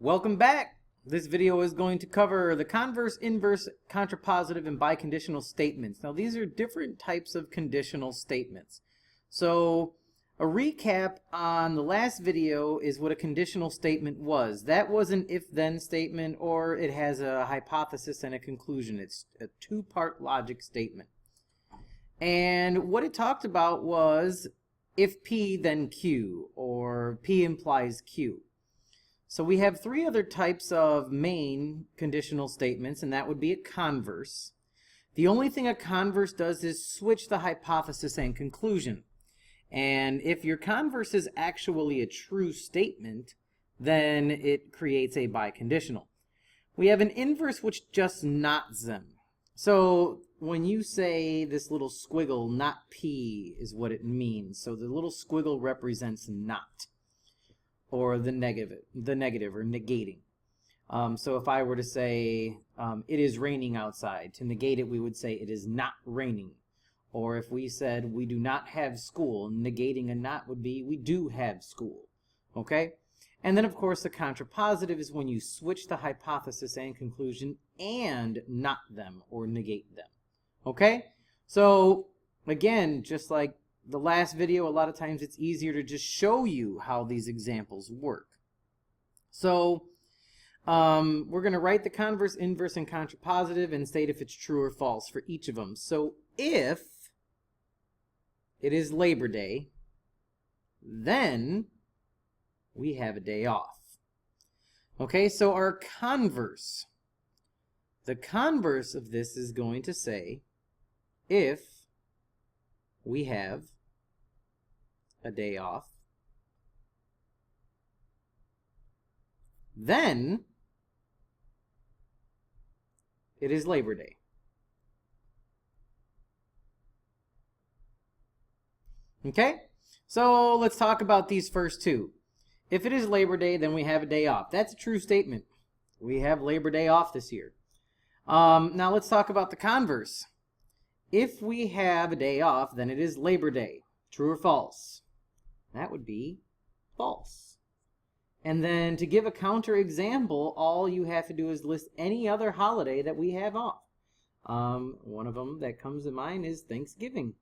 Welcome back. This video is going to cover the converse, inverse, contrapositive, and biconditional statements. Now these are different types of conditional statements. So a recap on the last video is what a conditional statement was. That was an if-then statement, or it has a hypothesis and a conclusion. It's a two-part logic statement. And what it talked about was if P then Q, or P implies Q. So we have three other types of main conditional statements, and that would be a converse. The only thing a converse does is switch the hypothesis and conclusion. And if your converse is actually a true statement, then it creates a biconditional. We have an inverse which just nots them. So when you say this little squiggle, not P, is what it means. So the little squiggle represents not, or the negative or negating. So if I were to say it is raining outside, to negate it we would say it is not raining. Or if we said we do not have school, negating a not would be we do have school. Okay? And then of course the contrapositive is when you switch the hypothesis and conclusion and not them or negate them. Okay? So again, just like the last video, a lot of times it's easier to just show you how these examples work. So we're going to write the converse, inverse, and contrapositive and state if it's true or false for each of them. So if it is Labor Day, then we have a day off. Okay, so our converse. The converse of this is going to say if we have a day off, then it is Labor Day. Okay, so let's talk about these first two. If it is Labor Day, then we have a day off. That's a true statement. We have Labor Day off this year. Now let's talk about the converse. If we have a day off, then it is Labor Day. True or false? That would be false. And then to give a counter example, all you have to do is list any other holiday that we have off. One of them that comes to mind is Thanksgiving.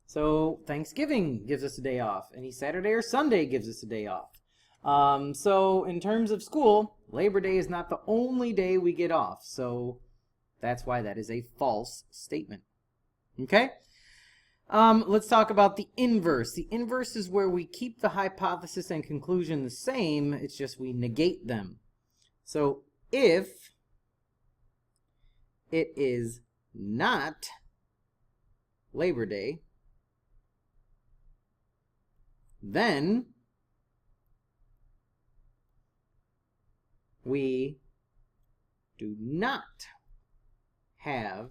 So Thanksgiving gives us a day off. Any Saturday or Sunday gives us a day off. So in terms of school, Labor Day is not the only day we get off. So that's why that is a false statement. Okay? Let's talk about the inverse. The inverse is where we keep the hypothesis and conclusion the same. It's just we negate them. So if it is not Labor Day, then we do not have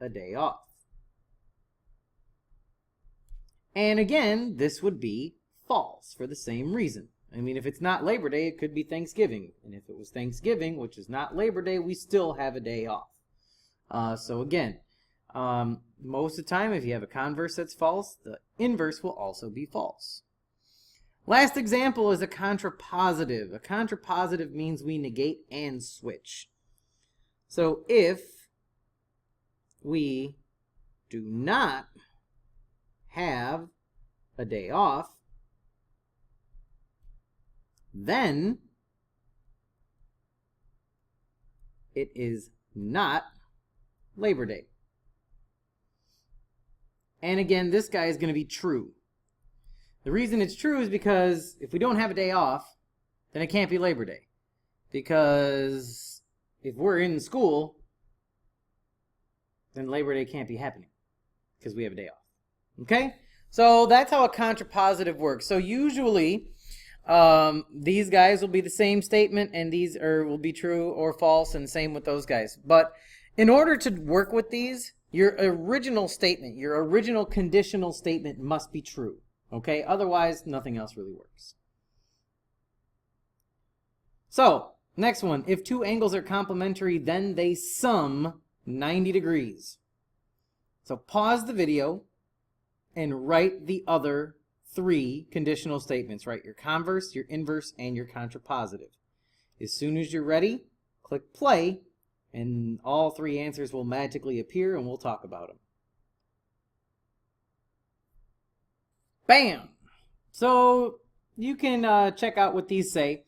a day off. And again, this would be false for the same reason. I mean, if it's not Labor Day, it could be Thanksgiving. And if it was Thanksgiving, which is not Labor Day, we still have a day off. So again, most of the time, if you have a converse that's false, the inverse will also be false. Last example is a contrapositive. A contrapositive means we negate and switch. So if we do not have a day off, then it is not Labor Day. And again, this guy is going to be true. The reason it's true is because if we don't have a day off, then it can't be Labor Day. Because if we're in school, then Labor Day can't be happening because we have a day off. Okay? So that's how a contrapositive works. So usually these guys will be the same statement and these will be true or false, and same with those guys. But in order to work with these, your original statement, your original conditional statement must be true. Okay? Otherwise, nothing else really works. So, next one. If two angles are complementary, then they sum 90 degrees. So pause the video and write the other 3 conditional statements, right? Your converse, your inverse, and your contrapositive. As soon as you're ready, click play, and all 3 answers will magically appear, and we'll talk about them. Bam! So you can check out what these say.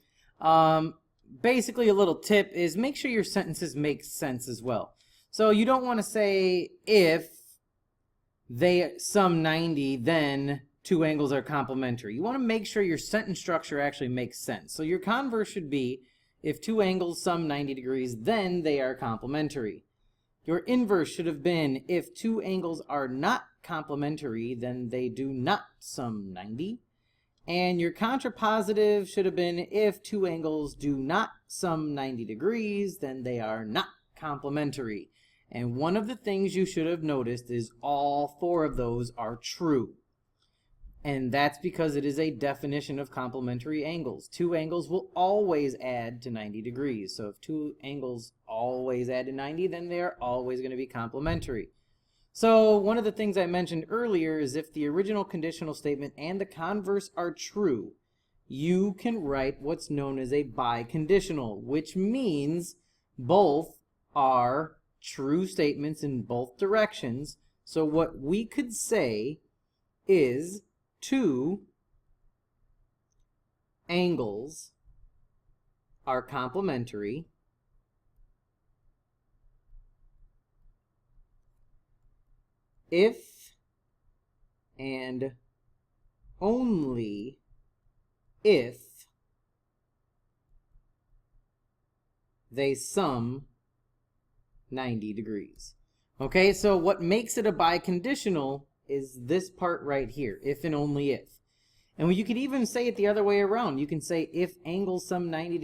Basically, a little tip is make sure your sentences make sense as well. So you don't want to say if they sum 90, then 2 angles are complementary. You want to make sure your sentence structure actually makes sense. So your converse should be, if 2 angles sum 90 degrees, then they are complementary. Your inverse should have been, if 2 angles are not complementary, then they do not sum 90. And your contrapositive should have been, if 2 angles do not sum 90 degrees, then they are not complementary. And one of the things you should have noticed is all 4 of those are true. And that's because it is a definition of complementary angles. 2 angles will always add to 90 degrees. So if 2 angles always add to 90, then they are always going to be complementary. So one of the things I mentioned earlier is if the original conditional statement and the converse are true, you can write what's known as a biconditional, which means both are true statements in both directions. So what we could say is 2 angles are complementary if and only if they sum 90 degrees. Okay, so what makes it a biconditional is this part right here, if and only if. And you could even say it the other way around. You can say if angles sum 90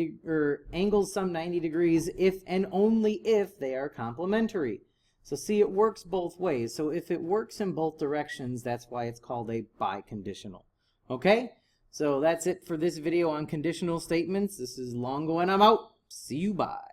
degrees if and only if they are complementary. So see, it works both ways. So if it works in both directions, that's why it's called a biconditional. Okay? So that's it for this video on conditional statements. This is Longo and I'm out. See you, bye.